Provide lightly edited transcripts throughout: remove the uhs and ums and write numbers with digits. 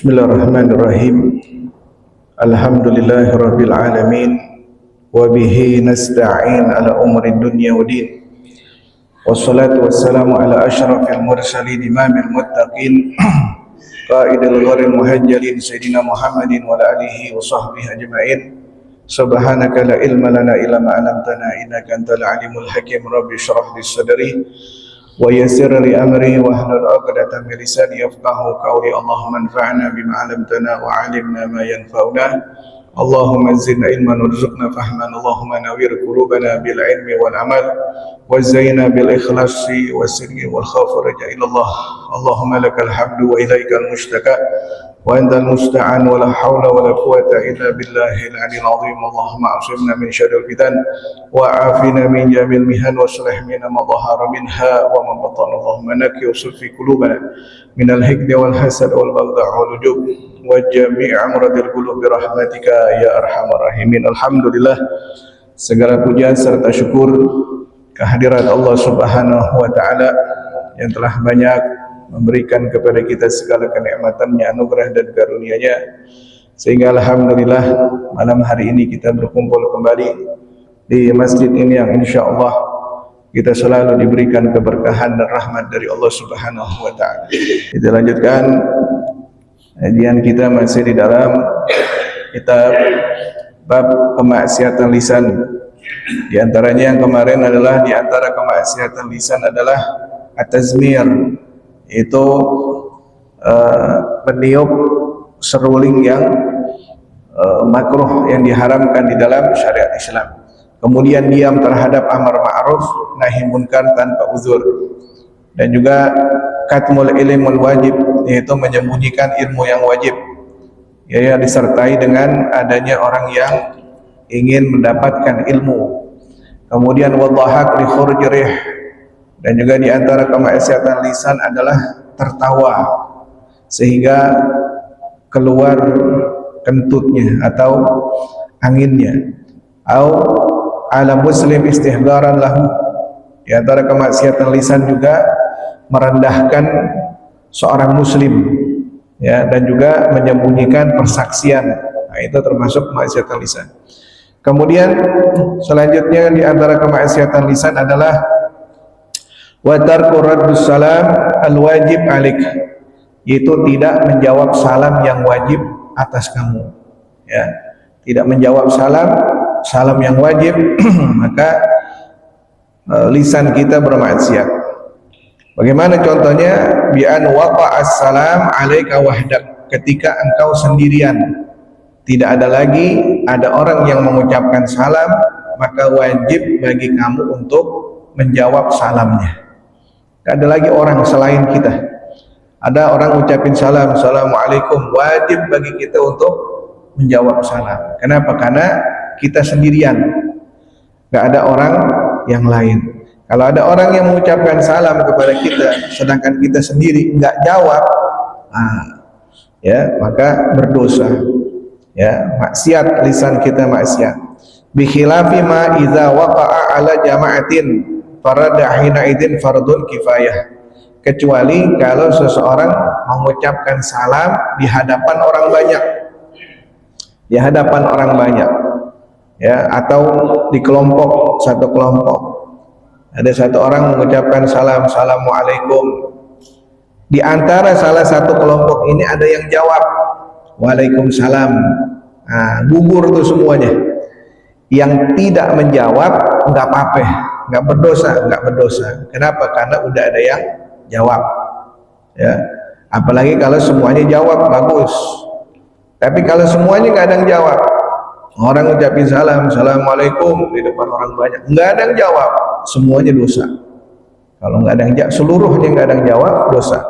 Bismillahirrahmanirrahim. Alhamdulillahirabbil alamin wa bihi nasta'in ala umri dunya waddin. Wassalatu wassalamu ala asyrafil mursalin imamil muttaqin qaidil gharil muhajjalin sayyidina Muhammadin wa ala alihi wa sahbihi ajma'in. Subhanaka la ilma lana illa ma 'allamtana innaka antal alimul hakim. Rabbi shrah li sadri wa yassir li amri wahlul 'uqdatam min lisani yafqahu qawli. Allahumma anfa'na bima 'allamtana wa 'allimna ma yanfa'una. Allahumma zidna ilman warzuqna fahman. Allahumma nawwir qulubana bil ilmi wal amal wa zayyinna bil ikhlasi was sirri wal khawfi raja ila Allah. Allahumma lakal hamdu wa ilaikal mushtaka wa antal musta'an wa la hawla wa la quwwata illa billahil 'aliyyil 'azim. Allahumma a'simna min syarril fitan wa 'afina min jamil mihan wa aslih lana ma dhahara minha wa ma batana. Allahumma nakki usul fi qulubana min al-hikdi wal hasad wal baghdha wal ujub wa jami' amradil qulub bi rahmatika ya arhamar rahimin. Alhamdulillah, segala puja serta syukur kehadirat Allah Subhanahu wa taala yang telah banyak memberikan kepada kita segala kenikmatannya, anugerah dan karunia-Nya, sehingga alhamdulillah malam hari ini kita berkumpul kembali di masjid ini yang insyaallah kita selalu diberikan keberkahan dan rahmat dari Allah Subhanahu wa taala. Kita lanjutkan kajian kita masih di dalam kitab bab kemaksiatan lisan. Di antaranya yang kemarin adalah di antara kemaksiatan lisan adalah at-tazmir, itu meniup seruling yang makruh, yang diharamkan di dalam syariat Islam. Kemudian diam terhadap amar ma'ruf nahi munkar tanpa uzur, dan juga katmul ilmul wajib, yaitu menyembunyikan ilmu yang wajib, ya, disertai dengan adanya orang yang ingin mendapatkan ilmu. Kemudian wadhahak li khurjrih, dan juga di antara kemaksiatan lisan adalah tertawa sehingga keluar kentutnya atau anginnya. Au ala muslim istihdaran lahu, di antara kemaksiatan lisan juga merendahkan seorang muslim, ya, dan juga menyembunyikan persaksian. Nah, itu termasuk kemaksiatan lisan. Kemudian selanjutnya di antara kemaksiatan lisan adalah wa tarku raddus salam al-wajib alik, yaitu tidak menjawab salam yang wajib atas kamu, ya, tidak menjawab salam yang wajib maka lisan kita bermaksiat. Bagaimana contohnya? Bi an waqa'as salam alaika wahdak, ketika engkau sendirian, tidak ada lagi ada orang yang mengucapkan salam, maka wajib bagi kamu untuk menjawab salamnya. Tidak ada lagi orang selain kita. Ada orang ucapin salam, assalamualaikum, wajib bagi kita untuk menjawab salam. Kenapa? Karena kita sendirian, nggak ada orang yang lain. Kalau ada orang yang mengucapkan salam kepada kita, sedangkan kita sendiri nggak jawab, ya, maka berdosa, ya, maksiat, lisan kita maksiat. Bi khilafi ma idza waqa'a ala jama'atin faradahina idin fardun kifayah, kecuali kalau seseorang mengucapkan salam di hadapan orang banyak, ya, atau di kelompok, satu kelompok, ada satu orang mengucapkan salam, assalamualaikum, di antara salah satu kelompok ini ada yang jawab waalaikumsalam, gugur tuh semuanya. Yang tidak menjawab nggak apa-apa, nggak berdosa. Kenapa? Karena udah ada yang jawab, ya. Apalagi kalau semuanya jawab, bagus. Tapi kalau semuanya nggak ada yang jawab, orang ucapin salam, assalamualaikum di depan orang banyak, nggak ada yang jawab, semuanya dosa. Kalau nggak ada yang jawab, seluruhnya nggak ada yang jawab, dosa.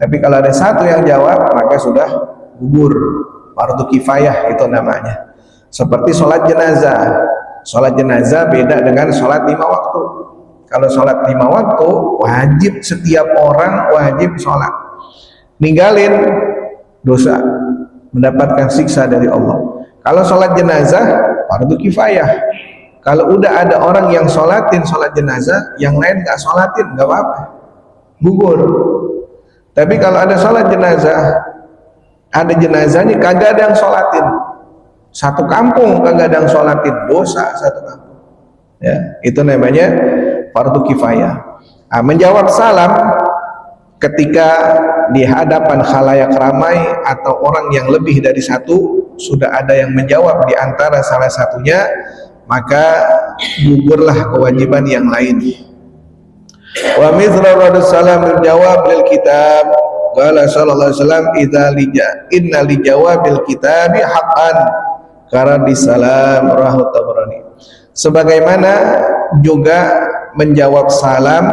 Tapi kalau ada satu yang jawab, maka sudah gugur, fardu kifayah itu namanya. Seperti sholat jenazah. Sholat jenazah beda dengan sholat 5 waktu. Kalau sholat 5 waktu, wajib, setiap orang wajib sholat. Ninggalin, dosa, mendapatkan siksa dari Allah. Kalau sholat jenazah, fardu kifayah. Kalau udah ada orang yang sholatin sholat jenazah, yang lain nggak sholatin, nggak apa-apa, gugur. Tapi kalau ada sholat jenazah ada jenazahnya kagak ada yang sholatin, satu kampung kagak ada yang sholatin, dosa satu kampung. Ya, itu namanya fardu kifayah. Nah, menjawab salam ketika di hadapan khalayak ramai atau orang yang lebih dari satu, sudah ada yang menjawab di antara salah satunya, maka gugurlah kewajiban yang lain. Wa mithla radus salam bil jawab lil kitab, qala sallallahu alaihi wasallam inna li jawabil kitabi haqqan karadi salam rahu Tabrani. Sebagaimana juga menjawab salam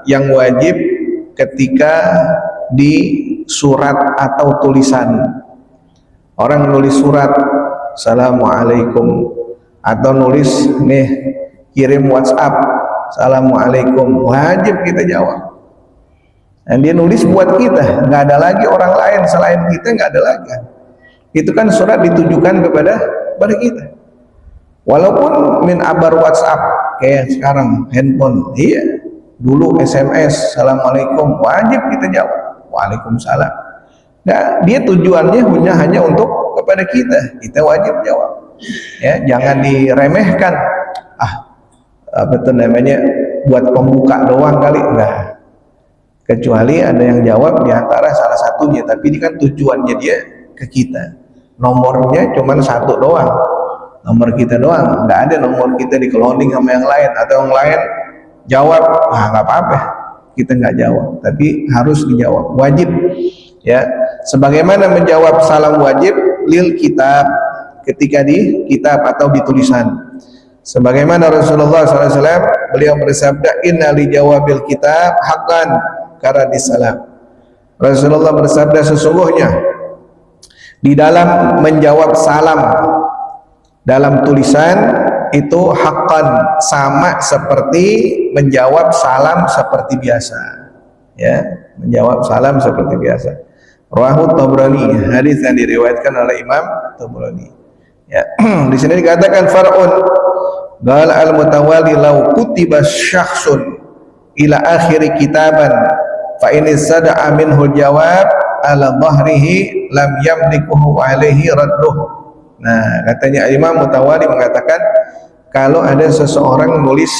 yang wajib ketika di surat atau tulisan. Orang nulis surat Assalamualaikum, atau nulis nih kirim WhatsApp Assalamualaikum, wajib kita jawab. Dan dia nulis buat kita, nggak ada lagi orang lain selain kita, nggak ada lagi. Itu kan surat ditujukan kepada kita. Walaupun min abar WhatsApp kayak sekarang handphone, iya. Dulu SMS Assalamualaikum, wajib kita jawab Waalaikumsalam. Nah, dia tujuannya hanya untuk kepada kita wajib jawab. Ya, jangan diremehkan. Apa itu namanya, buat pembuka doang kali, enggak. Kecuali ada yang jawab di antara salah satunya, tapi ini kan tujuannya dia ke kita. Nomornya cuma satu doang, nomor kita doang, nggak ada nomor kita di cloning sama yang lain, atau yang lain jawab, nggak apa-apa, kita nggak jawab, tapi harus dijawab, wajib. Ya, sebagaimana menjawab salam wajib lil kitab, ketika di kitab atau di tulisan. Sebagaimana Rasulullah SAW, beliau bersabda, inna li jawabil kitab haqqan karadi salam. Rasulullah bersabda, sesungguhnya di dalam menjawab salam dalam tulisan itu haqqan, sama seperti menjawab salam seperti biasa. Ya, menjawab salam seperti biasa. Rawahu Tabrani, hadis yang diriwayatkan oleh Imam Tabrani. Ya, di sini dikatakan far'un qala al-mutawali law kutiba syakhsun ila akhiri kitaban fa in sada'a minhu jawab ala dhahrihi lam yamlikuhu alaihi radduh. Nah, katanya Imam Mutawali mengatakan, kalau ada seseorang nulis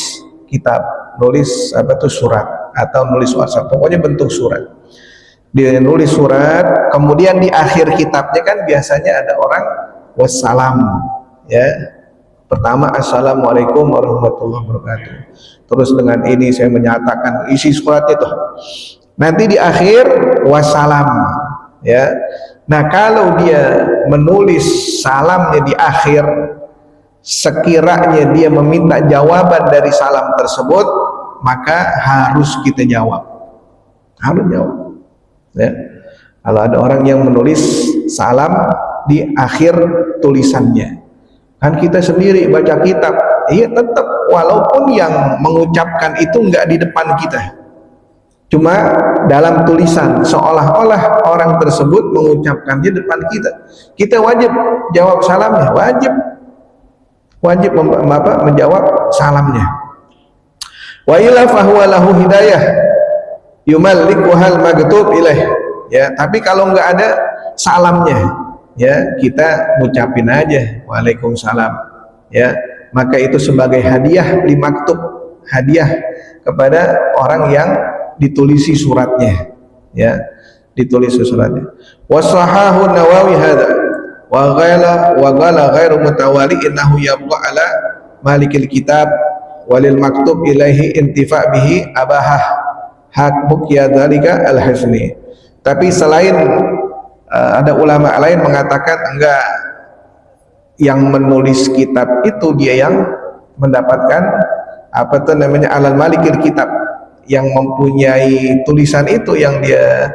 kitab, nulis surat atau nulis WhatsApp, pokoknya bentuk surat. Dia nulis surat, kemudian di akhir kitabnya kan biasanya ada orang wassalam, ya. Pertama assalamualaikum warahmatullahi wabarakatuh. Terus dengan ini saya menyatakan isi suratnya tuh. Nanti di akhir wassalam, ya. Nah, kalau dia menulis salamnya di akhir, sekiranya dia meminta jawaban dari salam tersebut, maka harus kita jawab. Harus jawab. Ya. Kalau ada orang yang menulis salam di akhir tulisannya, kan kita sendiri baca kitab, iya tetap walaupun yang mengucapkan itu enggak di depan kita, cuma dalam tulisan seolah-olah orang tersebut mengucapkannya di depan kita wajib jawab salamnya, wajib menjawab salamnya. Wa ila fahuwa lahu hidayah yumallikuhal maghtub ilaih. Ya, tapi kalau enggak ada salamnya, ya kita ngucapin aja Waalaikumsalam, ya, maka itu sebagai hadiah limaktub, hadiah kepada orang yang ditulisi suratnya, ya, ditulisi suratnya. Wasahahu Nawawi hadza wa qala ghairu mutawali innahu yabqa ala malikil kitab walil maktub ilaihi intifa bihi abahah hak bukya dzalika al-hasni. Tapi selain ada ulama lain mengatakan enggak, yang menulis kitab itu dia yang mendapatkan alal malikil kitab, yang mempunyai tulisan itu yang dia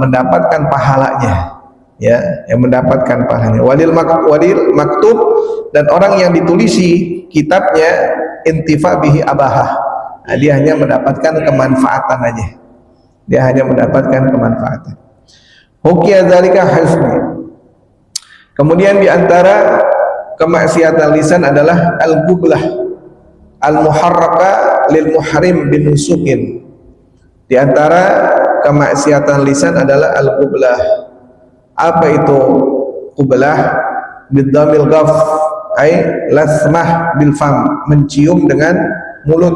mendapatkan pahalanya, ya, yang mendapatkan pahalanya. Walil maktub, dan orang yang ditulisi kitabnya intifa bihi abahah. Nah, dia hanya mendapatkan kemanfaatan aja. Dia hanya mendapatkan kemanfaatan. Hukiya dzalika hasni. Kemudian di antara kemaksiatan lisan adalah al-gublah al-muharraka lil muhrim bin nusukin. Di antara kemaksiatan lisan adalah al-gublah, Apa itu qublah? Biddamil ghaf ay lasmah bil fam, mencium dengan mulut.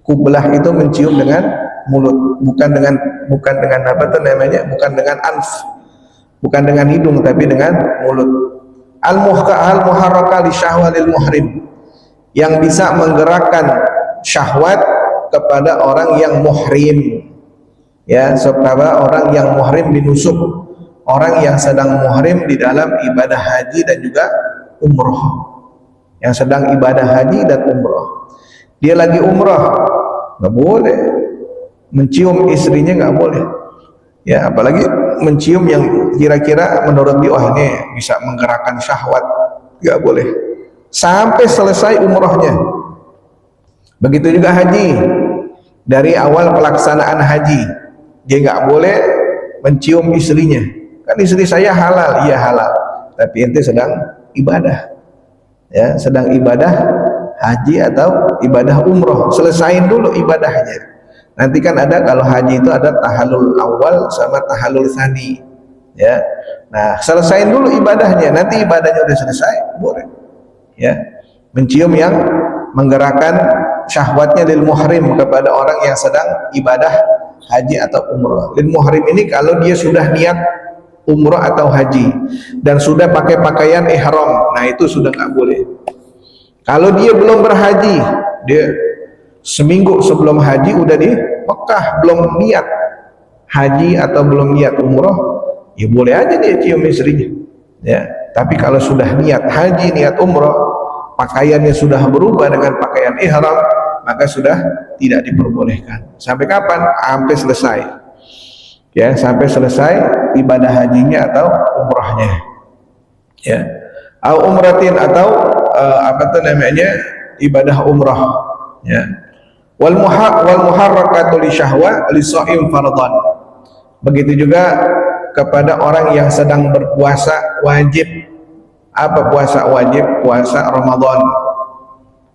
Qublah itu mencium dengan mulut, bukan dengan apa tuh namanya, bukan dengan anf, bukan dengan hidung, tapi dengan mulut. Al-muharraka li syahwalil muhrim, yang bisa menggerakkan syahwat kepada orang yang muhrim, ya, kepada orang yang muhrim binusuk, orang yang sedang muhrim di dalam ibadah haji dan juga umroh, yang sedang ibadah haji dan umroh. Dia lagi umroh, nggak boleh mencium istrinya, nggak boleh, ya, apalagi mencium yang kira-kira menurut dia, wah ini bisa menggerakkan syahwat, nggak boleh sampai selesai umrohnya. Begitu juga haji, dari awal pelaksanaan haji dia nggak boleh mencium istrinya. Kan istri saya halal, iya halal, tapi ente sedang ibadah, ya, sedang ibadah haji atau ibadah umroh, selesain dulu ibadahnya. Nanti kan ada, kalau haji itu ada tahallul awal sama tahallul tsani, ya. Nah, selesain dulu ibadahnya, nanti ibadahnya udah selesai, boleh, ya, mencium yang menggerakkan syahwatnya lil muhrim, kepada orang yang sedang ibadah haji atau umroh. Lil muhrim ini kalau dia sudah niat umroh atau haji dan sudah pakai pakaian ihram, nah itu sudah nggak boleh. Kalau dia belum berhaji, dia seminggu sebelum haji udah di Mekah, belum niat haji atau belum niat umroh, ya boleh aja dia cium istrinya, ya. Tapi kalau sudah niat haji, niat umroh, pakaiannya sudah berubah dengan pakaian ihram, maka sudah tidak diperbolehkan. Sampai kapan? Sampai selesai, ya, sampai selesai ibadah hajinya atau umrohnya, ya. Au umratin, atau apa tuh namanya, ibadah umrah, ya. Wal muharrakatu li syahwa li shaim fardhan. Begitu juga kepada orang yang sedang berpuasa wajib. Apa puasa wajib? Puasa Ramadan,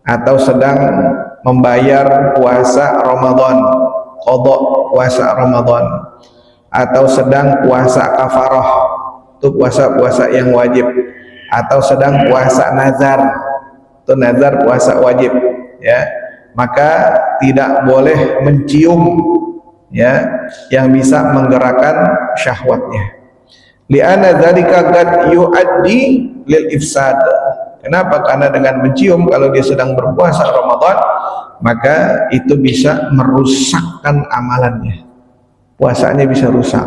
atau sedang membayar puasa Ramadan, qada puasa Ramadan, atau sedang puasa kafarah, itu puasa-puasa yang wajib, atau sedang puasa nazar, itu nazar puasa wajib, ya, maka tidak boleh mencium, ya, yang bisa menggerakkan syahwatnya. Li'anna dzalika qad yu'addi lil ifsad. Kenapa? Karena dengan mencium, kalau dia sedang berpuasa Ramadan, maka itu bisa merusakkan amalannya, puasanya bisa rusak,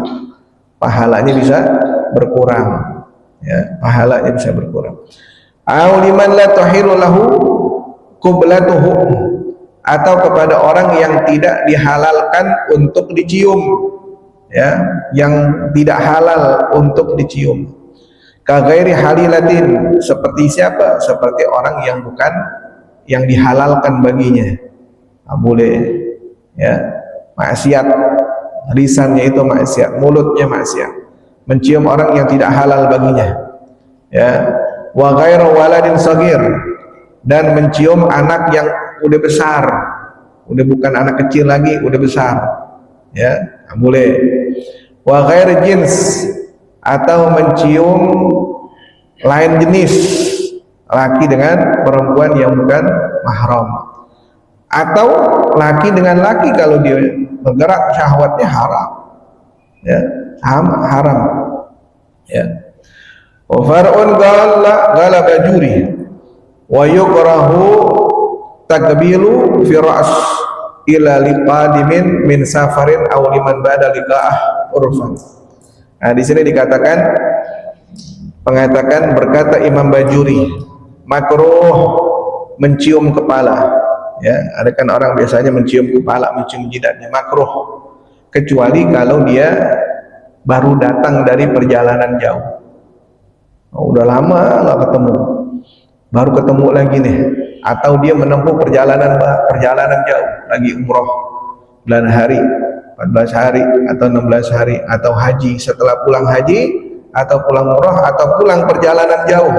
pahalanya bisa berkurang, ya, pahalanya bisa berkurang. Au liman la tahilu lahu qiblatuhu, atau kepada orang yang tidak dihalalkan untuk dicium, ya, yang tidak halal untuk dicium. Kaghairi halilatin, seperti siapa? Seperti orang yang bukan yang dihalalkan baginya. Nah, boleh, ya, maksiat, lisannya itu maksiat, mulutnya maksiat, mencium orang yang tidak halal baginya, ya. Wa ghairu waladin shagir, dan mencium anak yang udah besar, udah bukan anak kecil lagi, udah besar, ya, boleh. Wa ghairi jins, atau mencium lain jenis, laki dengan perempuan yang bukan mahram, atau laki dengan laki, kalau dia bergerak syahwatnya haram, ya, haram, ya. Wa far'un gala bajuri wa yukrahu takbilu fi ra's ila liqadimin min safarin aw liman ba'da liqa'ah urfan. Nah, di sini berkata Imam Bajuri, makruh mencium kepala, ya. Ada kan orang biasanya mencium kepala, mencium jidatnya, makruh, kecuali kalau dia baru datang dari perjalanan jauh. Oh, udah lama nggak ketemu, baru ketemu lagi nih, atau dia menempuh perjalanan jauh, lagi umroh 9 hari, 14 hari, atau 16 hari, atau haji, setelah pulang haji, atau pulang umroh, atau pulang perjalanan jauh,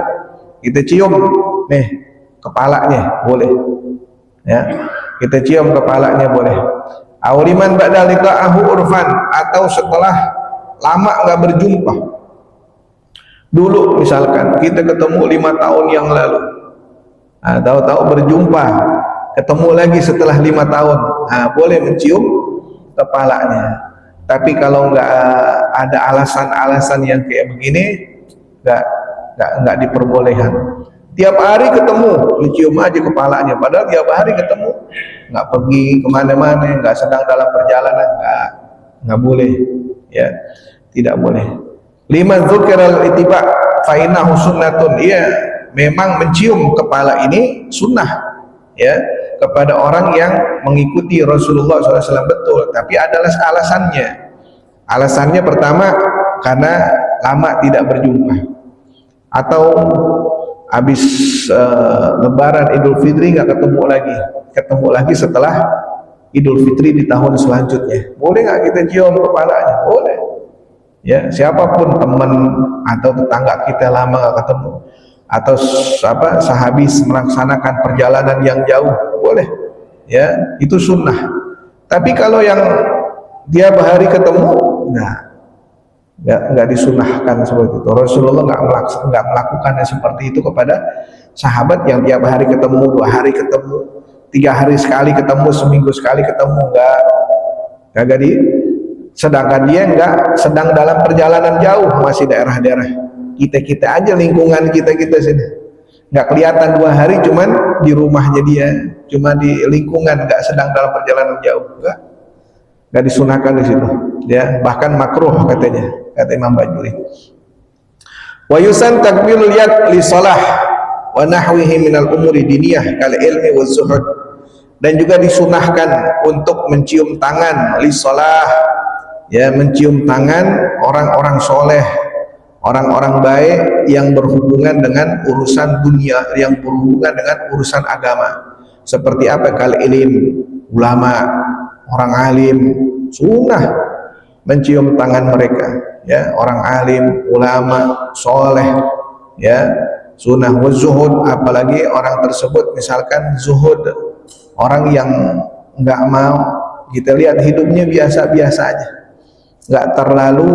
kita cium nih kepalanya, boleh, ya, kita cium kepalanya boleh. Auliman ba'da liqa'ahu urfan, atau setelah lama nggak berjumpa. Dulu misalkan kita ketemu 5 tahun yang lalu, nah, tahu-tahu berjumpa, ketemu lagi setelah 5 tahun, nah, boleh mencium kepalanya. Tapi kalau nggak ada alasan-alasan yang kayak begini, nggak diperbolehkan. Tiap hari ketemu, mencium aja kepalanya, padahal tiap hari ketemu, nggak pergi kemana-mana, nggak sedang dalam perjalanan, nggak boleh, ya, tidak boleh. Lima dzukiral itiba fa innahu sunnatun. Iya, memang mencium kepala ini sunnah, ya, kepada orang yang mengikuti Rasulullah SAW, betul. Tapi adalah alasannya. Alasannya pertama karena lama tidak berjumpa, atau habis Lebaran Idul Fitri nggak ketemu lagi setelah Idul Fitri di tahun selanjutnya. Boleh nggak kita cium kepalanya? Boleh. Ya, siapapun teman atau tetangga kita lama nggak ketemu, atau sehabis melaksanakan perjalanan yang jauh, boleh, ya, itu sunnah. Tapi kalau yang tiap hari ketemu, nah, nggak disunahkan seperti itu. Rasulullah nggak melakukannya seperti itu kepada sahabat yang tiap hari ketemu, 2 hari ketemu, 3 hari sekali ketemu, seminggu sekali ketemu, nggak di. Sedangkan dia nggak sedang dalam perjalanan jauh, masih daerah-daerah kita aja, lingkungan kita sini, nggak kelihatan 2 hari, cuman di rumahnya dia, cuma di lingkungan, nggak sedang dalam perjalanan jauh, nggak disunahkan di situ, ya, bahkan makruh katanya, kata Imam Bajuri. Wa yusan takbilul yad li shalah wa nahwihi minal umuri diniyah kal ilmi wa zuhud. Dan juga disunahkan untuk mencium tangan li shalah, ya, mencium tangan orang-orang soleh, orang-orang baik yang berhubungan dengan urusan dunia, yang berhubungan dengan urusan agama. Seperti apa? Kal ilim, ulama, orang alim, sunnah mencium tangan mereka, ya, orang alim, ulama, soleh, ya, sunnah. Wa zuhud, apalagi orang tersebut misalkan zuhud, orang yang nggak mau, kita lihat hidupnya biasa-biasa aja, nggak terlalu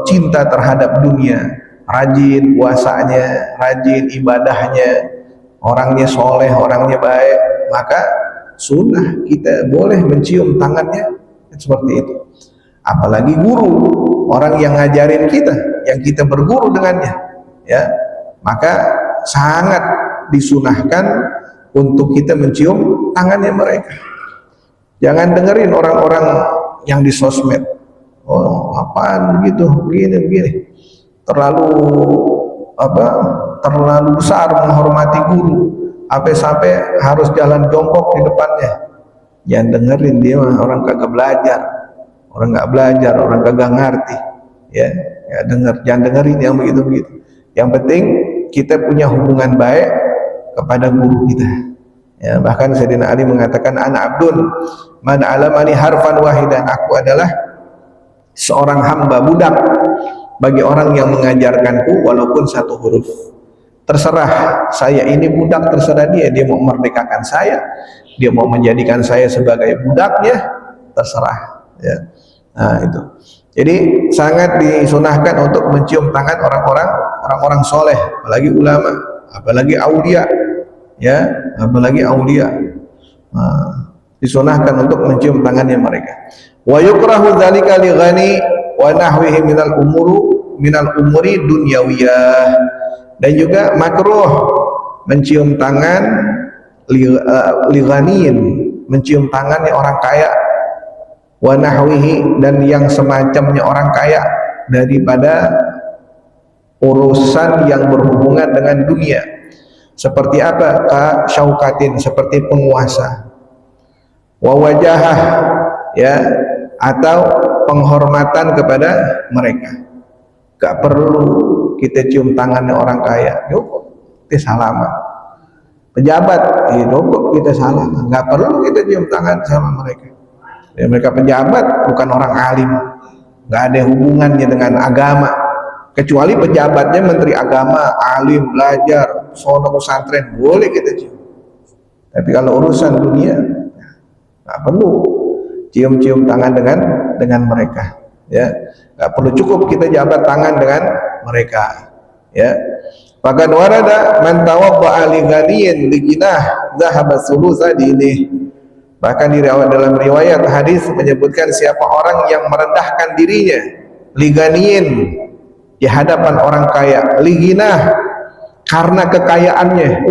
cinta terhadap dunia, rajin puasanya, rajin ibadahnya, orangnya soleh, orangnya baik, maka sunnah kita boleh mencium tangannya seperti itu. Apalagi guru, orang yang ngajarin kita, yang kita berguru dengannya, ya, maka sangat disunahkan untuk kita mencium tangannya mereka. Jangan dengerin orang-orang yang di sosmed, oh apaan begitu, begini, terlalu besar menghormati guru, sampai harus jalan jongkok di depannya. Jangan dengerin dia, orang kagak belajar, orang nggak belajar, orang kagak ngerti, ya, jangan dengerin yang begitu. Yang penting kita punya hubungan baik kepada guru kita, ya. Bahkan Sayyidina Ali mengatakan, ana abdun man alamani harfan wahidan, aku adalah seorang hamba, budak bagi orang yang mengajarkanku walaupun 1 huruf. Terserah saya ini budak, terserah dia mau memerdekakan saya, dia mau menjadikan saya sebagai budaknya, terserah, ya. Nah itu, jadi sangat disunahkan untuk mencium tangan orang-orang soleh, apalagi ulama, apalagi aulia, ya, apalagi aulia. Nah, disunahkan untuk mencium tangannya mereka. Wa yukrahu dzalika li ghani wa nahwihi minal umuri dunyawiyah. Dan juga makruh mencium tangan li ghaniin, mencium tangannya orang kaya, wa nahwihi, dan yang semacamnya orang kaya, daripada urusan yang berhubungan dengan dunia. Seperti apa? Ka syaukatin, seperti penguasa, wa wajahah, ya, atau penghormatan kepada mereka. Gak perlu kita cium tangannya orang kaya, yuk kita salaman. Pejabat, yuk kita salaman. Gak perlu kita cium tangan sama mereka, ya, mereka pejabat, bukan orang alim, gak ada hubungannya dengan agama, kecuali pejabatnya menteri agama, alim, belajar, sono pesantren, boleh kita cium. Tapi kalau urusan dunia, nggak perlu cium-cium tangan dengan mereka, ya. Nggak perlu, cukup kita jabat tangan dengan mereka, ya. Maka warada man tawadda'a li ghaniyin li ginah dhahaba thulutsa dini. Bahkan dalam riwayat hadis menyebutkan siapa orang yang merendahkan dirinya li ghaniyin, di hadapan orang kaya, li ginah, karena kekayaannya,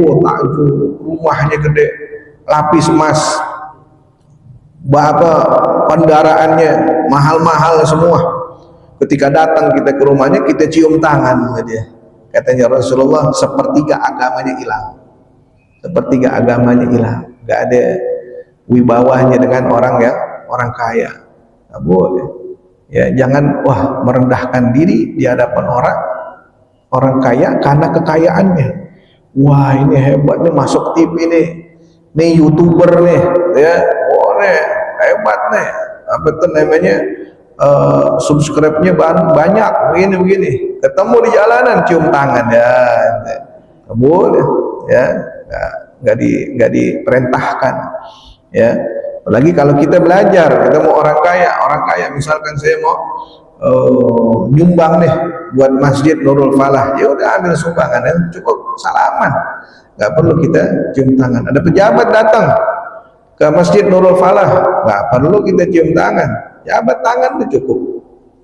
rumahnya gede, lapis emas, kendaraannya mahal-mahal semua. Ketika datang kita ke rumahnya, kita cium tangan sama dia. Katanya Rasulullah, sepertiga agamanya hilang. Sepertiga agamanya hilang. Gak ada wibawahnya dengan orang kaya. Gak boleh. Ya, jangan merendahkan diri di hadapan orang kaya karena kekayaannya. Wah, ini hebat nih, masuk TV nih YouTuber nih, ya. Oh, nih hebat nih. Apa itu namanya? Subscribe-nya banyak, begini. Ketemu di jalanan cium tangan, ya. Nggak boleh, ya. Nggak diperintahkan, ya. Apalagi kalau kita belajar, kita mau orang kaya, misalkan saya mau nyumbang nih buat Masjid Nurul Falah, ya udah ambil sumbangan, ya. Cukup salaman, nggak perlu kita cium tangan. Ada pejabat datang ke Masjid Nurul Falah, nggak perlu kita cium tangan. Jabat tangan itu cukup,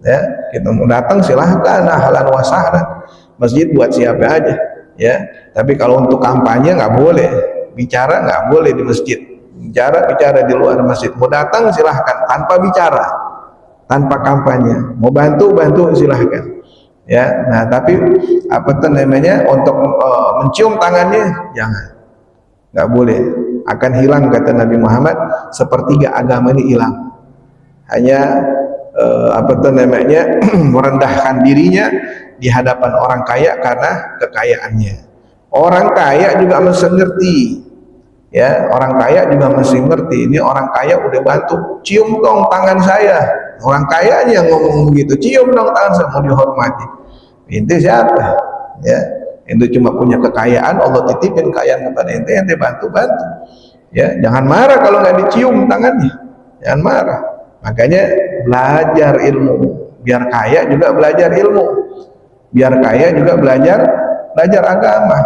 ya. Kita mau datang silahkan, ahlan wa sahlan. Masjid buat siapa aja, ya. Tapi kalau untuk kampanye nggak boleh, bicara nggak boleh di masjid, bicara di luar masjid. Mau datang silahkan tanpa bicara, tanpa kampanye. Mau bantu silahkan, ya. Nah, tapi apa tuh namanya, untuk mencium tangannya jangan, nggak boleh. Akan hilang, kata Nabi Muhammad, sepertiga agama ini hilang. Hanya merendahkan dirinya di hadapan orang kaya karena kekayaannya. Orang kaya juga mesti ngerti, ya. Orang kaya juga mesti ngerti, ini orang kaya udah bantu, cium dong tangan saya. Orang kayanya ngomong begitu, cium dong tangan saya, mau dihormati. Ente siapa, ya? Ente cuma punya kekayaan, Allah titipin kekayaan kepada ente bantu, ya. Jangan marah kalau nggak dicium tangannya, jangan marah. Makanya belajar ilmu, biar kaya juga belajar ilmu, biar kaya juga belajar agama.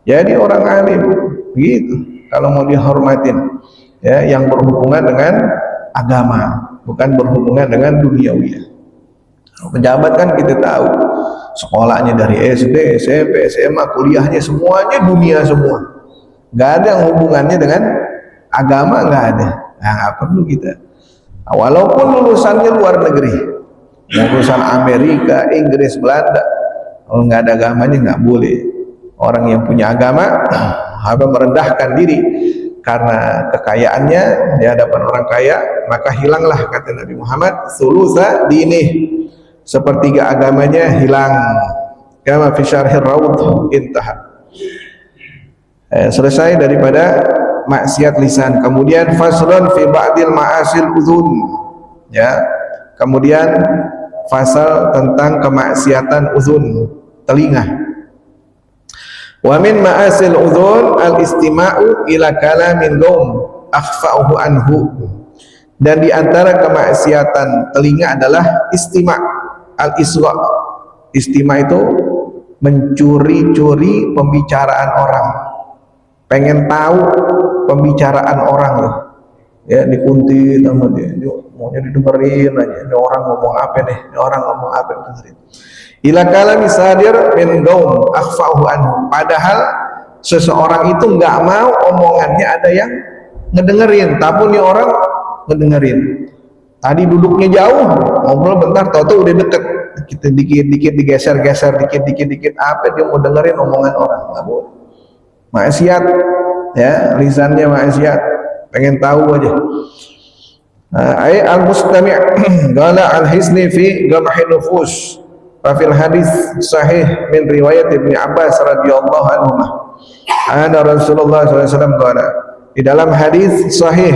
Jadi orang alim begitu kalau mau dihormatin, ya, yang berhubungan dengan agama, bukan berhubungan dengan duniawi. Pejabat kan kita tahu sekolahnya dari SD, SMP, SMA, kuliahnya semuanya dunia semua, nggak ada yang hubungannya dengan agama, nggak ada. Nah, nggak perlu kita. Walaupun lulusannya luar negeri, lulusan Amerika, Inggris, Belanda, kalau nggak ada agamanya nggak boleh. Orang yang punya agama harus merendahkan diri karena kekayaannya di hadapan orang kaya, maka hilanglah, kata Nabi Muhammad, thulutsa dini, sepertiga agamanya hilang. Kama fi syarhir raud intaha. Selesai daripada maksiat lisan. Kemudian faslun fi ba'dil ma'asil uzun, ya. Kemudian fasal tentang kemaksiatan uzun, telinga. Wa min ma'asil uzun al-istima'u ila kalamin qaum akhfa'uhu anhu. Dan di antara kemaksiatan telinga adalah istima', al-isra'. Istima' itu mencuri-curi pembicaraan orang. Pengen tahu pembicaraan orang, ya, dikuntit sama dia, maunya didengerin aja, ini orang ngomong apa nih, ini orang ngomong apa, dengerin. Ila kalami sadir min gaum akhfa'uhu anhu. Padahal seseorang itu nggak mau omongannya ada yang ngedengerin, tapi nih orang ngedengerin. Tadi duduknya jauh, ngobrol bentar, tahu-tahu udah deket, kita dikit-dikit digeser-geser, dikit-dikit apa dia mau dengerin omongan orang, nggak boleh. Maksiat, ya, lisannya maksiat, pengen tahu aja. Ay al-mustami' qala al-hisni fi gamhi nufus. Fa fil hadis sahih min riwayat Ibnu Abbas radhiyallahu anhu. Ana Rasulullah sallallahu alaihi wasallam qala. Di dalam hadis sahih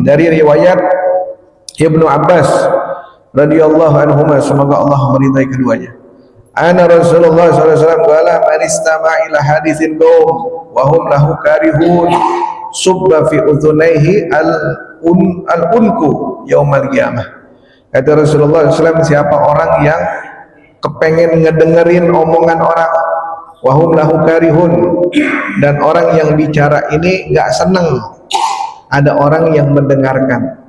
dari riwayat Ibnu Abbas radhiyallahu anhu, semoga Allah meridai keduanya. Ana Rasulullah sallallahu alaihi wasallam qala man istama'a ila haditsin qaum wa hum lahu karihun subba fi udhunaihi al-unku yaumal qiyamah. Kata Rasulullah SAW, siapa orang yang kepengen ngedengerin omongan orang, wahum lahu karihun, dan orang yang bicara ini nggak seneng ada orang yang mendengarkan.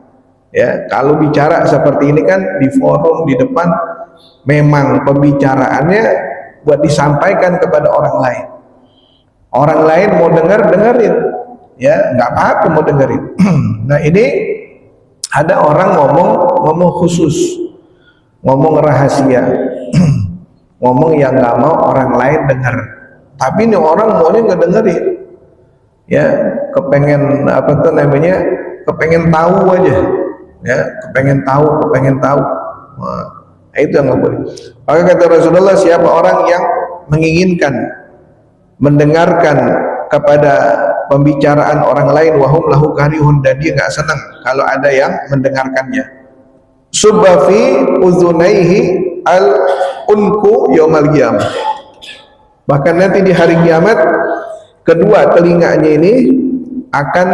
Ya, kalau bicara seperti ini kan di forum, di depan, memang pembicaraannya buat disampaikan kepada orang lain. Orang lain mau dengerin, ya nggak apa-apa mau dengerin. Nah ini ada orang ngomong khusus, ngomong rahasia, ngomong yang nggak mau orang lain dengar. Tapi ini orang maunya nggak dengerin, ya kepengen apa tuh namanya, kepengen tahu aja, ya kepengen tahu. Nah, itu yang nggak boleh. Maka kata Rasulullah, siapa orang yang menginginkan mendengarkan kepada pembicaraan orang lain, wahum lahu karihun, dan dia nggak senang kalau ada yang mendengarkannya, subba fi uzunaihi al unku yaumal qiyamah, bahkan nanti di hari kiamat kedua telinganya ini akan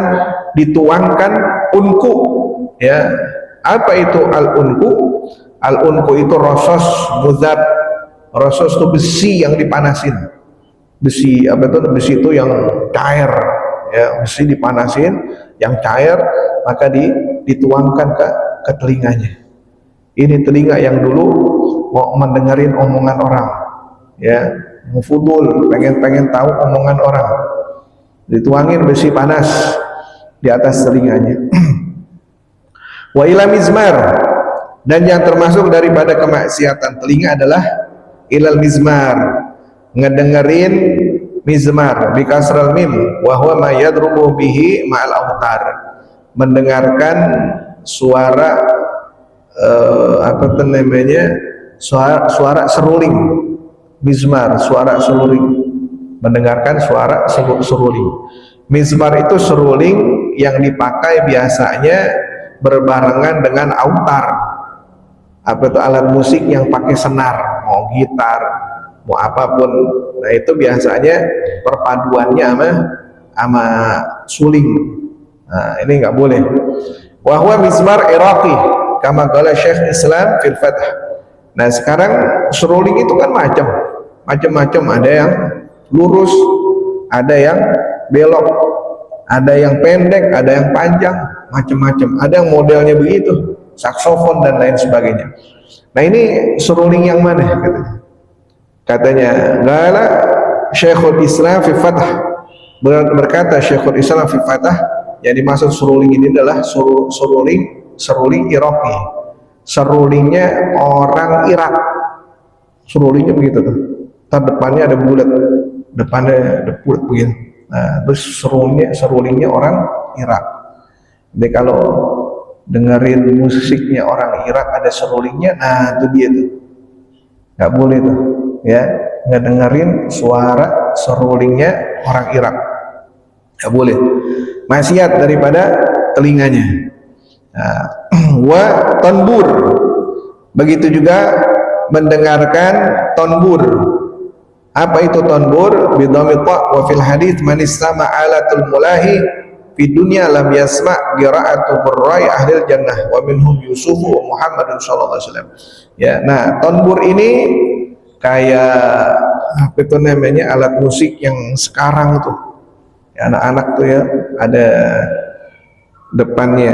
dituangkan unku. Ya, apa itu al unku? Al unku itu rosos muzab. Rosos itu besi yang dipanasin. Besi apa itu? Besi itu yang cair, ya, besi dipanasin yang cair, maka dituangkan ke telinganya. Ini telinga yang dulu mau mendengarin omongan orang, ya, mufudul, pengen tahu omongan orang, dituangin besi panas di atas telinganya. Wa ila mizmar, dan yang termasuk daripada kemaksiatan telinga adalah ilal mizmar, ngedengerin mizmar bi kasral mim wa huwa ma yadrubu bihi ma'al autar, mendengarkan suara apa namanya, suara seruling. Mizmar, suara seruling, mendengarkan suara seruling. Mizmar itu seruling yang dipakai biasanya berbarengan dengan autar. Apa itu? Alat musik yang pakai senar, mau gitar, mau apapun. Nah itu biasanya perpaduannya sama suling. Nah ini nggak boleh. Wahwa mizmar iraqi kama qala Syekh Islam fil Fath. Nah sekarang seruling itu kan macam-macam, ada yang lurus, ada yang belok, ada yang pendek, ada yang panjang, macam-macam. Ada yang modelnya begitu, saksofon dan lain sebagainya. Nah ini seruling yang mana katanya? Qala Syekhul Islam fi Fath, berkata Syekhul Islam fi Fath, yang dimaksud seruling ini adalah seruling Iraqi, serulingnya orang Irak. Serulingnya begitu tuh, depannya ada bulat, depannya ada bulat begini. Nah terus serulingnya orang Irak. Jadi kalau dengerin musiknya orang Irak ada serulingnya, nah itu dia tuh, nggak boleh tuh, ya, ngedengerin suara serulingnya orang Irak, nggak boleh, maksiat daripada telinganya. Nah, wa tanbur, begitu juga mendengarkan tanbur. Apa itu tanbur? Bidhamil ta wa fil hadits man istama alatul mulahi fi dunya lam yasma qira'atu qurra'i ahlil jannah wa minhum Yusuf wa Muhammadun sallallahu alaihi wasallam. Ya, nah tanbur ini kayak apa itu namanya, alat musik yang sekarang tuh, ya, anak-anak tuh ya, ada depannya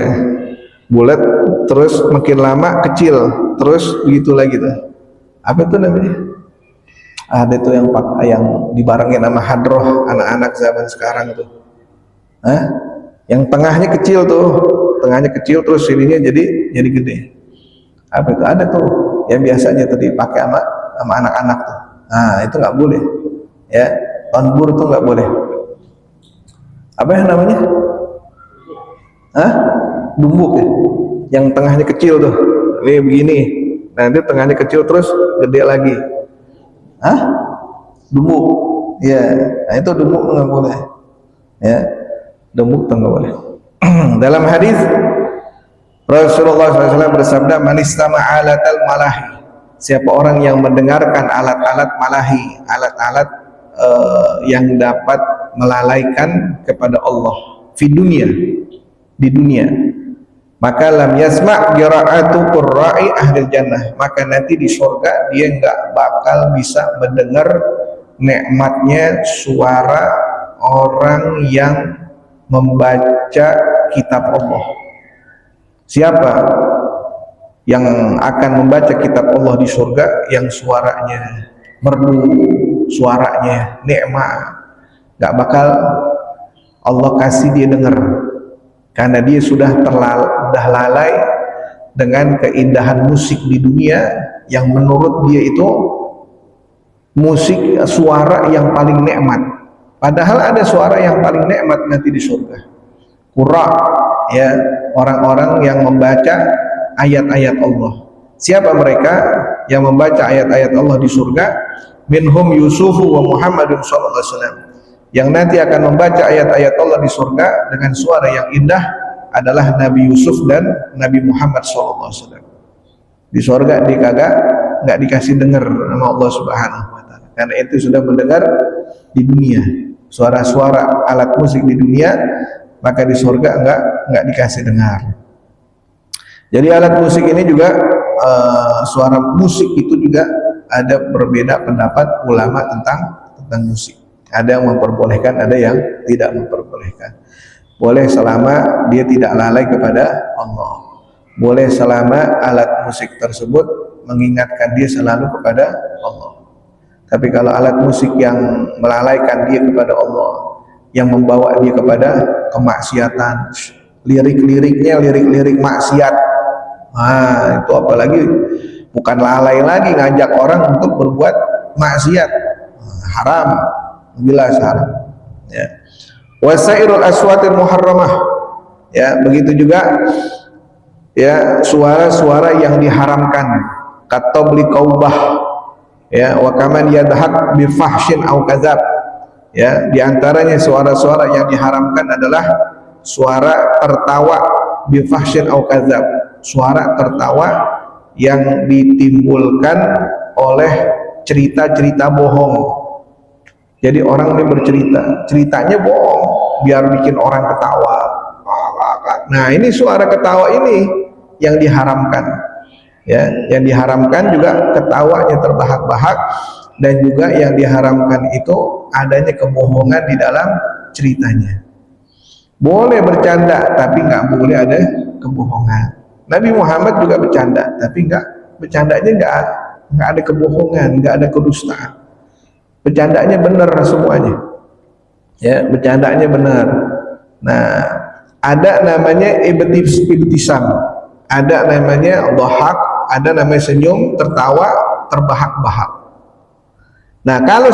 bulat, terus makin lama kecil, terus begitu lagi tuh. Apa itu namanya? Ada tuh yang dibarengin sama hadroh anak-anak zaman sekarang tuh. Yang tengahnya kecil tuh, terus ininya jadi gede. Apa itu? Ada tuh yang biasanya tuh dipakai sama anak-anak tuh. Nah itu nggak boleh, ya, tanbur tuh nggak boleh. Apa yang namanya? Dumbuk ya, yang tengahnya kecil tuh, ini begini, nanti tengahnya kecil terus gede lagi. Dumbuk, ya, nah itu dumbuk nggak boleh, ya, dumbuk tuh nggak boleh. Dalam hadis Rasulullah SAW bersabda, man istama alatal malahi, siapa orang yang mendengarkan alat-alat malahi, alat-alat yang dapat melalaikan kepada Allah, di dunia, maka lam yasma' qira'atu qurra'i ahli jannah, maka nanti di surga dia enggak bakal bisa mendengar nikmatnya suara orang yang membaca kitab Allah. Siapa yang akan membaca kitab Allah di surga? Yang suaranya merdu, suaranya nikmat, enggak bakal Allah kasih dia dengar, karena dia sudah lalai dengan keindahan musik di dunia yang menurut dia itu musik suara yang paling nikmat. Padahal ada suara yang paling nikmat nanti di surga. Qurra, ya, orang-orang yang membaca ayat-ayat Allah. Siapa mereka yang membaca ayat-ayat Allah di surga? Minhum Yusufu wa Muhammadun sallallahu alaihi wasallam. Yang nanti akan membaca ayat-ayat Allah di surga dengan suara yang indah adalah Nabi Yusuf dan Nabi Muhammad sallallahu alaihi wasallam. Di surga dia nggak dikasih dengar sama Allah Subhanahu wa taala. Karena itu sudah mendengar di dunia suara-suara alat musik di dunia, maka di surga enggak dikasih dengar. Jadi alat musik ini juga suara musik itu juga ada berbeda pendapat ulama tentang musik. Ada yang memperbolehkan, ada yang tidak memperbolehkan. Boleh selama dia tidak lalai kepada Allah. Boleh selama alat musik tersebut mengingatkan dia selalu kepada Allah. Tapi kalau alat musik yang melalaikan dia kepada Allah, yang membawa dia kepada kemaksiatan, lirik-liriknya lirik-lirik maksiat, nah itu apalagi bukan lalai lagi, ngajak orang untuk berbuat maksiat, haram, jelas haram. Ya. Wasairul aswatil muharramah, ya, begitu juga ya suara-suara yang diharamkan, kata beli kaubah, ya, wa kaman yadhak bi fahshin au kadzab, ya, diantaranya suara-suara yang diharamkan adalah suara tertawa bi fahshin au kadzab, suara tertawa yang ditimbulkan oleh cerita-cerita bohong. Jadi orang ini bercerita, ceritanya bohong biar bikin orang ketawa. Nah, ini suara ketawa ini yang diharamkan. Ya, yang diharamkan juga ketawanya terbahak-bahak, dan juga yang diharamkan itu adanya kebohongan di dalam ceritanya. Boleh bercanda tapi nggak boleh ada kebohongan. Nabi Muhammad juga bercanda tapi bercandanya nggak ada kebohongan, nggak ada kedustaan. Bercandanya benar semuanya, ya, bercandanya benar. Nah, ada namanya ibtisam, ada namanya dhahak, ada namanya senyum, tertawa, terbahak-bahak. Nah, kalau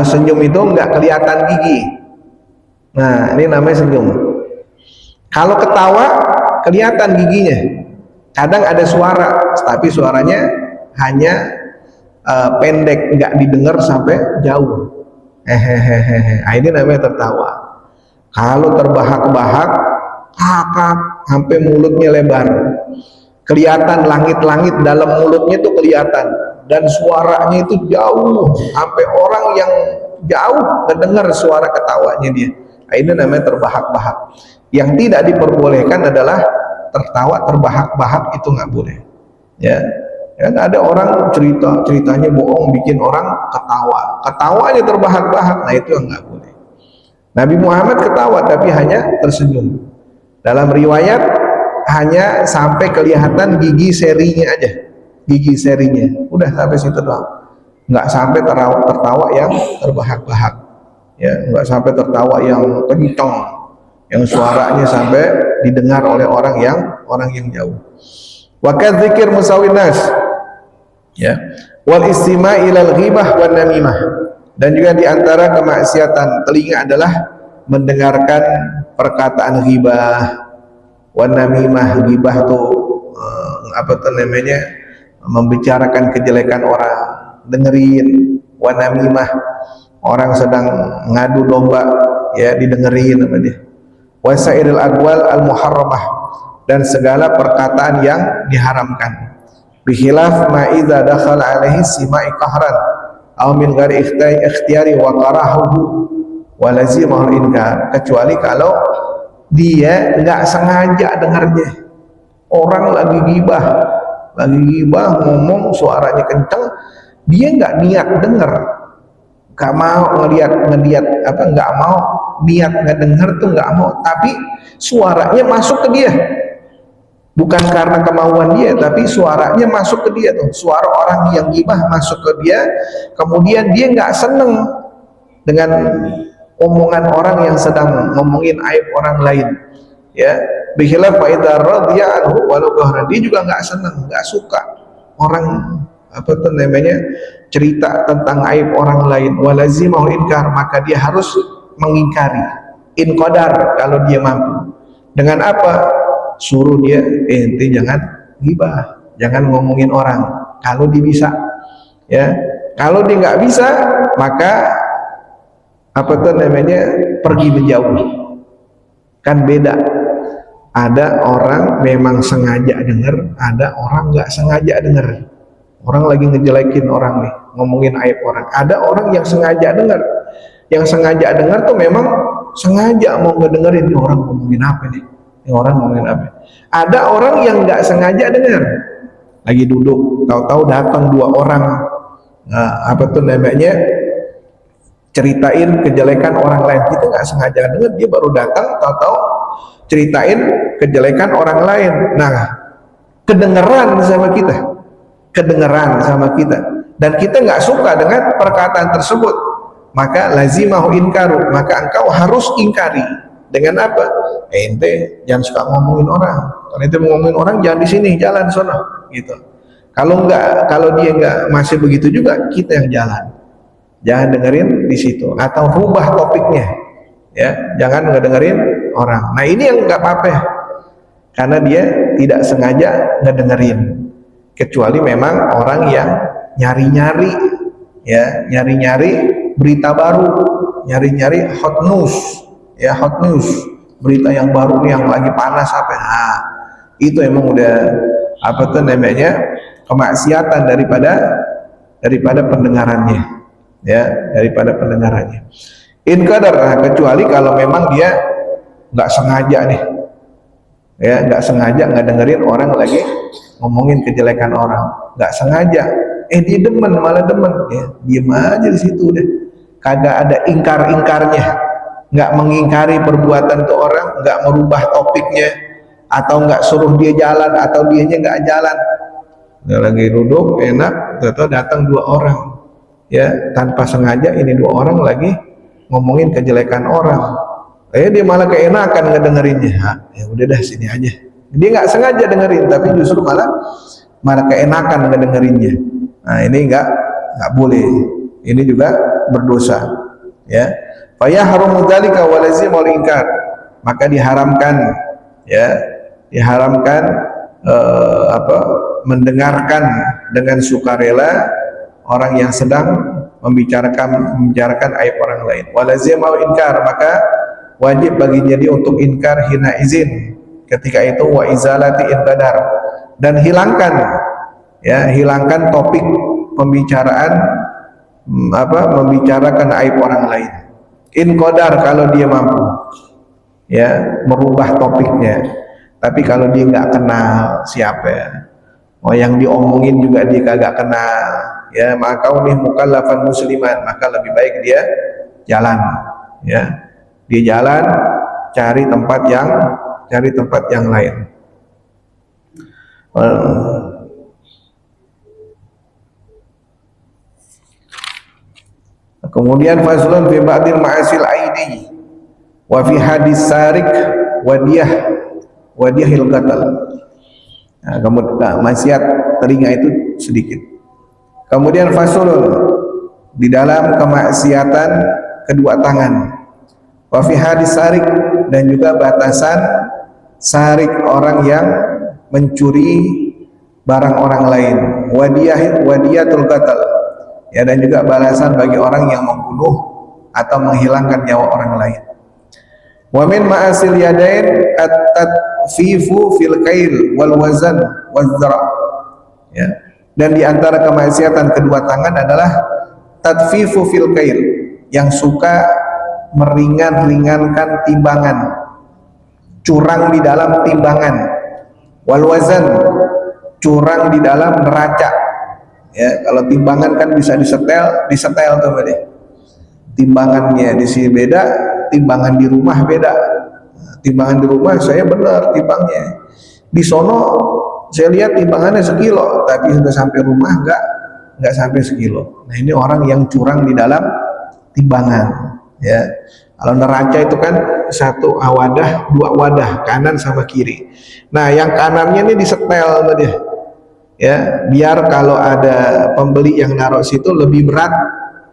senyum itu nggak kelihatan gigi. Nah, ini namanya senyum. Kalau ketawa kelihatan giginya. Kadang ada suara, tapi suaranya hanya pendek, nggak didengar sampai jauh. Hehehe. Ini namanya tertawa. Kalau terbahak-bahak, kakak sampai mulutnya lebar, kelihatan langit-langit dalam mulutnya itu kelihatan, dan suaranya itu jauh sampai orang yang jauh mendengar suara ketawanya dia. Ini namanya terbahak-bahak. Yang tidak diperbolehkan adalah tertawa terbahak-bahak, itu nggak boleh. Ya. Kan ada orang ceritanya bohong bikin orang ketawanya terbahak-bahak, nah itu yang nggak boleh. Nabi Muhammad ketawa tapi hanya tersenyum. Dalam riwayat hanya sampai kelihatan gigi serinya aja, gigi serinya, udah sampai situ doang, nggak sampai tertawa yang terbahak-bahak, ya, nggak sampai tertawa yang kencang, yang suaranya sampai didengar oleh orang yang jauh. Wakat zikir musawinas, ya, wal istima' ilal ghibah wan namimah, dan juga diantara kemaksiatan telinga adalah mendengarkan perkataan ghibah wan namimah. Ghibah tuh membicarakan kejelekan orang, dengerin. Wan namimah, orang sedang ngadu domba, ya, didengerin sama dia. Wasairil aqwal al muharramah, dan segala perkataan yang diharamkan. Bihilaf ma idza dakhala alaihi sima'i qahran aw min ghairi ikhtiyari wa qarahu wa lazimahul inkar, kecuali kalau dia nggak sengaja dengarnya. Orang lagi gibah ngomong suaranya kenceng, dia nggak niat denger, nggak mau ngeliat apa, nggak mau niat ngedenger tuh nggak mau, tapi suaranya masuk ke dia, bukan karena kemauan dia, tapi suaranya masuk ke dia tuh, suara orang yang gibah masuk ke dia, kemudian dia nggak seneng dengan omongan orang yang sedang ngomongin aib orang lain, ya. Bikhilaf fa idza radiya anhu walau bahran, dia juga nggak seneng, nggak suka orang apa tuh namanya cerita tentang aib orang lain. Walazimahu inkar, maka dia harus mengingkari. In qadar, kalau dia mampu. Dengan apa? Suruh dia, ente jangan gibah, jangan ngomongin orang. Kalau dia bisa, ya. Kalau dia nggak bisa, maka apa tuh namanya pergi menjauh. Kan beda. Ada orang memang sengaja denger, ada orang nggak sengaja denger. Orang lagi ngejelekin orang nih, ngomongin aib orang. Ada orang yang sengaja denger. Yang sengaja denger tuh memang sengaja mau ngedengerin, ini orang ngomongin apa nih, ini orang ngomongin apa. Ada orang yang nggak sengaja denger, lagi duduk, tahu-tahu datang dua orang, apa tuh namanya, ceritain kejelekan orang lain. Kita nggak sengaja denger, dia baru datang, tahu-tahu ceritain kejelekan orang lain. Nah, kedengeran sama kita, dan kita nggak suka dengan perkataan tersebut, maka lazimahu inkaru, maka engkau harus ingkari. Dengan apa? Ente jangan suka ngomongin orang. Kalau ente mau ngomongin orang, jangan di sini, jalan sono, gitu. Kalau dia nggak masih begitu juga, kita yang jalan. Jangan dengerin di situ, atau rubah topiknya, ya. Jangan ngedengerin orang. Nah, ini yang nggak apa-apa, karena dia tidak sengaja ngedengerin, kecuali memang orang yang nyari-nyari, ya, nyari-nyari berita baru, nyari-nyari hot news, ya, hot news, berita yang baru nih, yang lagi panas apa. Nah, itu emang udah apa tuh namanya kemaksiatan daripada pendengarannya, ya, daripada pendengarannya. In qadar, kecuali kalau memang dia nggak sengaja nih, ya, nggak sengaja nggak dengerin orang lagi ngomongin kejelekan orang, nggak sengaja, dia demen, malah demen, ya, diem aja di situ deh, kagak ada ingkar-ingkarnya, nggak mengingkari perbuatan tuh orang, nggak merubah topiknya, atau nggak suruh dia jalan, atau dianya nggak jalan. Dia lagi duduk enak, datang dua orang, ya, tanpa sengaja ini dua orang lagi ngomongin kejelekan orang, dia malah keenakan ngedengerinnya. Ya udah dah, sini aja. Dia nggak sengaja dengerin, tapi justru malah keenakan ngedengerinnya. Nah, ini nggak boleh. Ini juga berdosa, ya. Fa yahrumu dzalika wa lazimul inkar, maka diharamkan, ya, diharamkan mendengarkan dengan sukarela orang yang sedang membicarakan aib orang lain. Wa lazimul inkar, maka wajib baginya dia untuk inkar hina izin ketika itu, wa izalati inqadar, dan hilangkan, ya, hilangkan topik pembicaraan, membicarakan aib orang lain. In qadar, kalau dia mampu, ya, merubah topiknya. Tapi kalau dia nggak kenal siapa, ya, yang diomongin juga dia kagak kenal, ya, maka nih mukallafan musliman, maka lebih baik dia jalan, ya. Dia jalan, cari tempat yang lain. Kemudian faslun fi ba'dil ma'asil aidi wa fi hadis sarik wadiyahil qatal. Nah, kemudian maksiat telinga itu sedikit. Kemudian faslun di dalam kemaksiatan kedua tangan. Wa fi hadis sarik, dan juga batasan sarik, orang yang mencuri barang orang lain. Wadiyatul qatal, ya, dan juga balasan bagi orang yang membunuh atau menghilangkan nyawa orang lain. Wa min ma'asil yadain at-tatfifu fil kail wal wazan waz-zara', ya. Dan di antara kemaksiatan kedua tangan adalah tatfifu fil kail, yang suka meringankan timbangan, curang di dalam timbangan. Wal wazan, curang di dalam neraca. Ya, kalau timbangan kan bisa disetel tuh berarti. Timbangannya di sini beda, timbangan di rumah beda. Nah, timbangan di rumah saya benar timbangnya. Di sono saya lihat timbangannya sekilo, tapi sudah sampai rumah enggak sampai sekilo. Nah, ini orang yang curang di dalam timbangan. Ya, kalau neraca itu kan satu wadah, dua wadah, kanan sama kiri. Nah, yang kanannya ini disetel tuh dia. Ya, biar kalau ada pembeli yang naruh situ lebih berat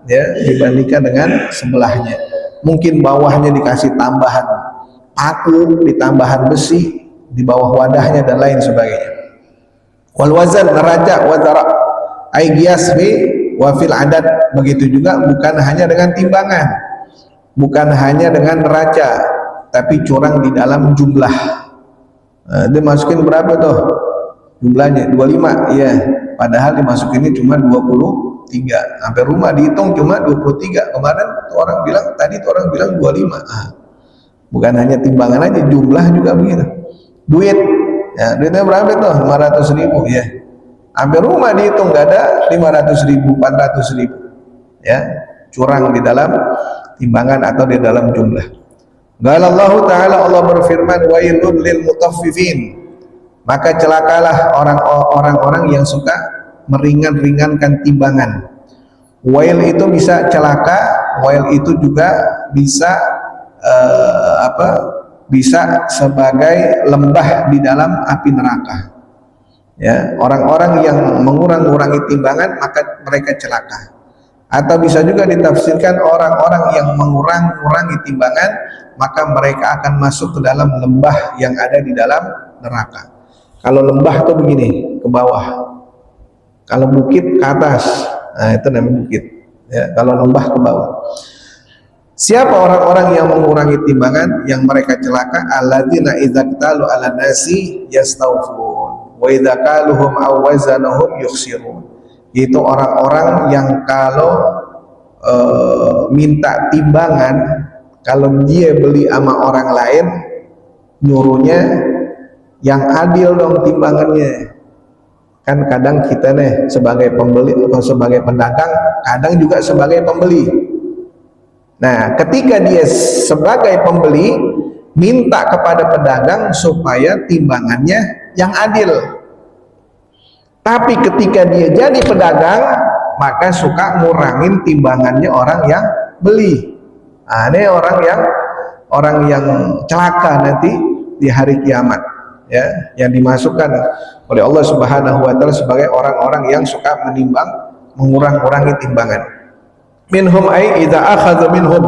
ya dibandingkan dengan sebelahnya. Mungkin bawahnya dikasih tambahan paku, ditambahan besi di bawah wadahnya dan lain sebagainya. Wal wazan, neraca, wazara ai qiyasbi wa fil adad, begitu juga bukan hanya dengan timbangan, bukan hanya dengan neraca, tapi curang di dalam jumlah. Dia masukin berapa tuh jumlahnya? 25, iya, padahal dimasukinnya cuma 23. Sampai rumah dihitung cuma 23. Kemarin tuh orang bilang, tadi tuh orang bilang 25. Bukan hanya timbangan aja, jumlah juga begitu. Duit, ya, duitnya berapa tuh? 500.000, ya. Sampai rumah dihitung nggak ada 500.000, 400.000. Ya, curang di dalam timbangan atau di dalam jumlah. Allah Ta'ala, Allah berfirman, wailun lil mutaffifin, maka celakalah orang-orang yang suka meringan-ringankan timbangan. Wail itu bisa celaka, wail itu juga bisa bisa sebagai lembah di dalam api neraka. Ya, orang-orang yang mengurang-urangi timbangan maka mereka celaka. Atau bisa juga ditafsirkan orang-orang yang mengurang-urangi timbangan maka mereka akan masuk ke dalam lembah yang ada di dalam neraka. Kalau lembah tuh begini, ke bawah. Kalau bukit ke atas, nah itu namanya bukit. Ya, kalau lembah ke bawah. Siapa orang-orang yang mengurangi timbangan, yang mereka celaka? Alladzina idza qtalu 'alan nasi yastawfun wa idza qaluhum aw wazanuhum yukhsirun. Itu orang-orang yang kalau minta timbangan, kalau dia beli sama orang lain, nyuruhnya yang adil dong timbangannya. Kan kadang kita nih sebagai pembeli atau sebagai pedagang, kadang juga sebagai pembeli. Nah, ketika dia sebagai pembeli minta kepada pedagang supaya timbangannya yang adil. Tapi ketika dia jadi pedagang, maka suka ngurangin timbangannya orang yang beli. Nah, ini orang yang celaka nanti di hari kiamat, ya, yang dimasukkan oleh Allah Subhanahu wa taala sebagai orang-orang yang suka menimbang, mengurang-urangi timbangan. Minhum ai idza akhadha minhum,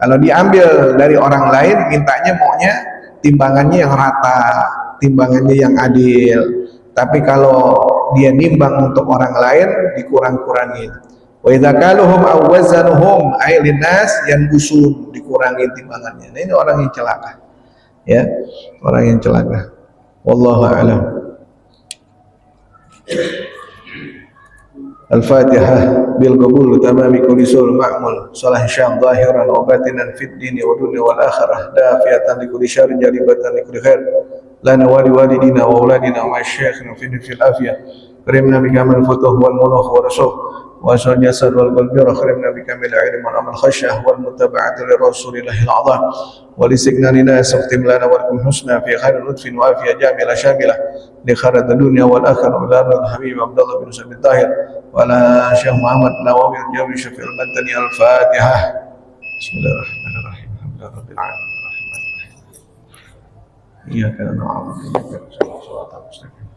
kalau diambil dari orang lain mintanya maunya timbangannya yang rata, timbangannya yang adil. Tapi kalau dia nimbang untuk orang lain dikurang-kurangin. Wa idza kaluhum aw wazanuhum ay linnas yanbusun, dikurangin timbangannya. Nah, ini orang yang celaka. Ya, orang yang celaka. Wallahu a'lam. Al-Fatihah bil qabul tamami kulli sul ma'mul salah syam zahiran wa batinan fid dini wa dunya wal akhirah dafiyatan li kulli syarrin jalibatan li kulli khair lana wa li walidina wa auladina wa masyayikhina fil afiyah karimna bi kamal futuh wal muluk wa rasul wa asal jasad wal qalbi karimna bi kamil ilm wal amal khasyah wal mutaba'ati li rasulillahil a'zam wa li signanina saqtim lana wa lakum husna fi khairin lutfin wa afiyah jamila syamilah li khairat dunya wal akhirah wa lana habib Abdullah bin Sabit Tahir wala Syekh Muhammad Nawawi Jawi Syafi'ul Madani. Al-Fatihah. Bismillahirrahmanirrahim. Alhamdulillahirabbil alamin. Iyyaka na'budu wa iyyaka nasta'in.